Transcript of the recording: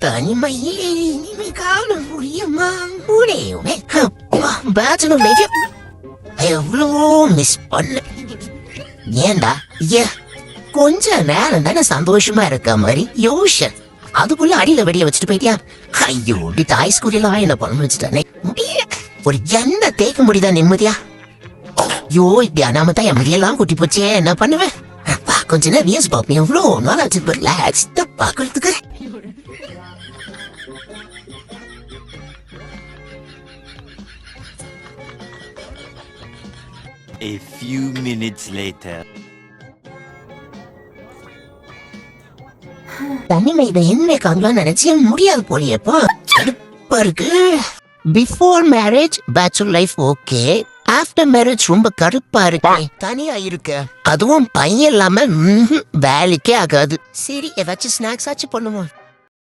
தனிமையே இனிமை காலம் புரியுமா முடியுமே. பேச்சுலர் லைஃப் எவ்வளோ மிஸ் பண்ண. ஏண்டா கொஞ்ச நேரம் தானே சந்தோஷமா இருக்க மாதிரி யோசன், அதுக்குள்ள அடியில வெடிய வச்சுட்டு போயிட்டியா? ஐயோ தாய் ஸ்கூல்லாம் என்ன பண்ண வச்சுட்டானே. ஒரு எண்ணெய் தேய்க்க முடியுதா நிம்மதியா? ஐயோ இப்படி அனாம தான் என் முடியெல்லாம் கூட்டி போச்சே, என்ன பண்ணுவேன்? கொஞ்ச நேரம் நியூஸ் பார்ப்பேன், எவ்வளோ நாள் ஆச்சு ரிலாக்ஸ் பார்க்கறதுக்கு. A few minutes later. தனிமையில என்ன காங்கலாம் நினைச்சே முடியாது போலியப்பா. கடுப்பா இருக்கு. Before marriage bachelor life okay, after marriage ரொம்ப கடுப்பா இருக்கு. தனியா இருக்கு, அதுவும் பையன் இல்லாம வேலைக்கே ஆகாது. சரி ஏதாச்சும் ஸ்நாக்ஸ் ஆச்சு பண்ணுவோம்.